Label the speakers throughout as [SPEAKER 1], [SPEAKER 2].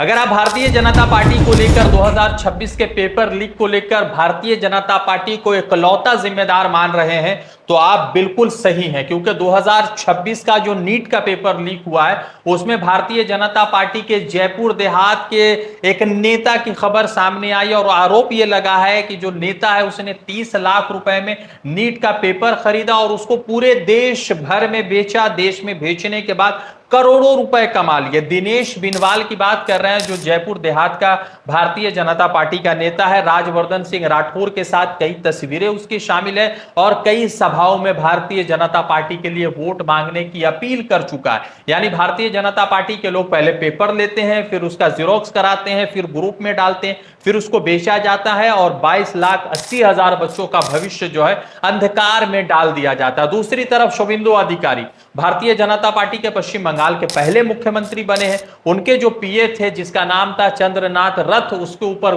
[SPEAKER 1] अगर आप भारतीय जनता पार्टी को लेकर 2026 के पेपर लीक को लेकर भारतीय जनता पार्टी को इकलौता जिम्मेदार मान रहे हैं तो आप बिल्कुल सही हैं, क्योंकि 2026 का जो नीट का पेपर लीक हुआ है उसमें भारतीय जनता पार्टी के जयपुर देहात के एक नेता की खबर सामने आई और आरोप यह लगा है कि जो नेता है उसने 30 लाख रुपए में नीट का पेपर खरीदा और उसको पूरे देश भर में बेचा। देश में बेचने के बाद करोड़ों रुपए कमा लिए। दिनेश बिनवाल की बात कर रहे हैं, जो जयपुर देहात का भारतीय जनता पार्टी का नेता है। राजवर्धन सिंह राठौर के साथ कई तस्वीरें उसकी शामिल है और कई सभाओं में भारतीय जनता पार्टी के लिए वोट मांगने की अपील कर चुका है। यानी भारतीय जनता पार्टी के लोग पहले पेपर लेते हैं, फिर उसका जेरोक्स कराते हैं, फिर ग्रुप में डालते हैं, फिर उसको बेचा जाता है और 22,80,000 बच्चों का भविष्य जो है अंधकार में डाल दिया जाता है। दूसरी तरफ शुभेंदु अधिकारी भारतीय जनता पार्टी के पश्चिम बंगाल के पहले मुख्यमंत्री बने हैं। उनके जो पीए थे जिसका नाम था चंद्रनाथ रथ, उसके ऊपर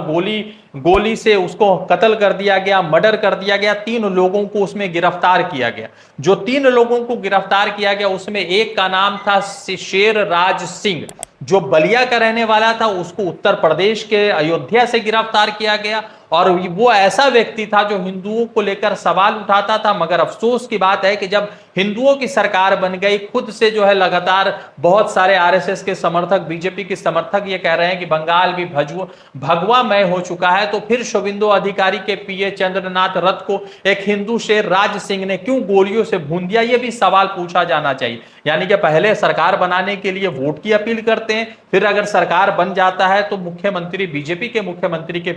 [SPEAKER 1] गोली से उसको कत्ल कर दिया गया, मर्डर कर दिया गया। 3 लोगों को उसमें गिरफ्तार किया गया। जो 3 लोगों को गिरफ्तार किया गया उसमें एक का नाम था शेरराज सिंह, जो बलिया का रहने वाला था। उसको उत्तर प्रदेश के अयोध्या से गिरफ्तार किया गया और वो ऐसा व्यक्ति था जो हिंदुओं को लेकर सवाल उठाता था। मगर अफसोस की बात है कि जब हिंदुओं की सरकार बन गई, खुद से जो है लगातार बहुत सारे आरएसएस के समर्थक, बीजेपी के समर्थक ये कह रहे हैं कि बंगाल भी भगवामय हो चुका है, तो फिर शुभेंदु अधिकारी के पीए चंद्रनाथ रथ को एक हिंदू शेरराज सिंह ने क्यों गोलियों से भून दिया, ये भी सवाल पूछा जाना चाहिए। यानी कि पहले सरकार बनाने के लिए वोट की अपील करते हैं, फिर अगर सरकार बन जाता है तो मुख्यमंत्री, बीजेपी के मुख्यमंत्री के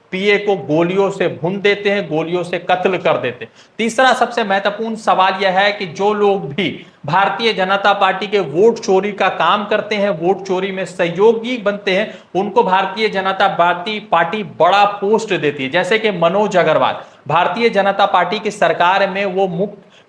[SPEAKER 1] पीए को गोलियों से भून देते हैं, गोलियों से कत्ल कर देते हैं। तीसरा सबसे महत्वपूर्ण सवाल यह है कि जो लोग भी भारतीय जनता पार्टी के वोट चोरी का काम करते हैं, वोट चोरी में सहयोगी बनते हैं, उनको भारतीय जनता पार्टी बड़ा पोस्ट देती है। जैसे कि मनोज अग्रवाल भारतीय जनता पार्टी की सरकार में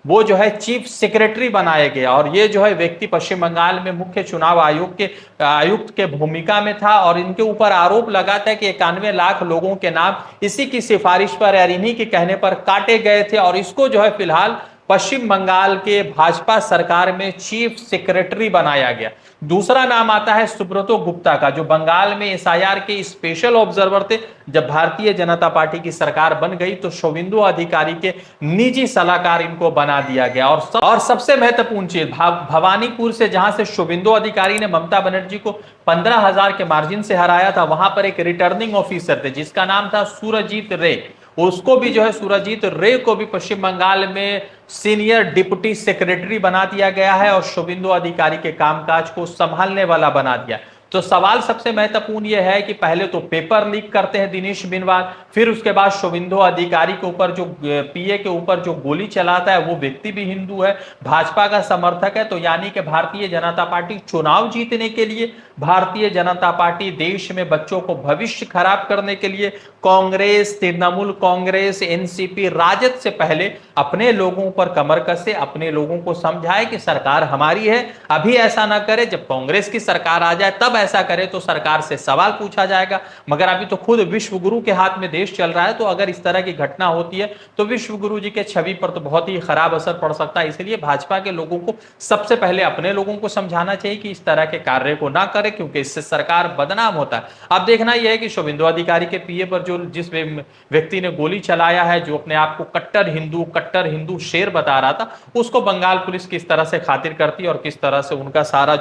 [SPEAKER 1] वो जो है चीफ सेक्रेटरी बनाया गया और ये जो है व्यक्ति पश्चिम बंगाल में मुख्य चुनाव आयुक्त के भूमिका में था और इनके ऊपर आरोप लगा था कि 91 लाख लोगों के नाम इसी की सिफारिश पर या इन्हीं के कहने पर काटे गए थे और इसको जो है फिलहाल पश्चिम बंगाल के भाजपा सरकार में चीफ सेक्रेटरी बनाया गया। दूसरा नाम आता है सुब्रतो गुप्ता का, जो बंगाल में एसआईआर के स्पेशल ऑब्जर्वर थे। जब भारतीय जनता पार्टी की सरकार बन गई तो शुभेंदु अधिकारी के निजी सलाहकार इनको बना दिया गया। और सबसे महत्वपूर्ण चीज, भवानीपुर से जहां से शुभेंदु अधिकारी ने ममता बनर्जी को 15,000 के मार्जिन से हराया था, वहां पर एक रिटर्निंग ऑफिसर थे जिसका नाम था सुरजीत रे। उसको भी जो है सुरजीत रे को भी पश्चिम बंगाल में सीनियर डिप्टी सेक्रेटरी बना दिया गया है और शुभेंदु अधिकारी के कामकाज को संभालने वाला बना दिया। तो सवाल सबसे महत्वपूर्ण यह है कि पहले तो पेपर लीक करते हैं दिनेश बिनवाल, फिर उसके बाद शुभेंदु अधिकारी के ऊपर जो पीए के ऊपर जो गोली चलाता है वो व्यक्ति भी हिंदू है, भाजपा का समर्थक है। तो यानी कि भारतीय जनता पार्टी चुनाव जीतने के लिए, भारतीय जनता पार्टी देश में बच्चों को भविष्य खराब करने के लिए कांग्रेस, तृणमूल कांग्रेस, एनसीपी, राजद से पहले अपने लोगों पर कमर कसे, अपने लोगों को समझाए कि सरकार हमारी है। अभी ऐसा ना करे, जब कांग्रेस की सरकार आ जाए तब ऐसा करे तो सरकार से सवाल पूछा जाएगा। मगर अभी तो खुद विश्व गुरु के हाथ में देश चल रहा है, तो अगर इस तरह की घटना होती है तो विश्व गुरु जी के छवि पर तो बहुत ही खराब असर पड़ सकता है। इसलिए भाजपा के लोगों को सबसे पहले अपने लोगों को समझाना चाहिए कि इस तरह के कार्य को ना करें, क्योंकि इससे सरकार बदनाम होता है। अब देखना यह है कि शुभेंदु अधिकारी के पीए पर जो जिस व्यक्ति ने गोली चलाया है, जो अपने आप को कट्टर हिंदू शेर बता रहा था, उसको बंगाल पुलिस किस तरह से खातिर करती है और किस तरह से उनका सारा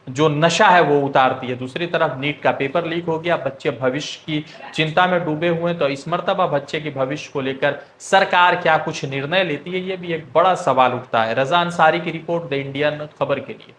[SPEAKER 1] जो नशा है वो उतारती है। दूसरी तरफ नीट का पेपर लीक हो गया, बच्चे भविष्य की चिंता में डूबे हुए हैं, तो इस मर्तबा बच्चे के भविष्य को लेकर सरकार क्या कुछ निर्णय लेती है, ये भी एक बड़ा सवाल उठता है। रजा अंसारी की रिपोर्ट, द इंडियन खबर के लिए।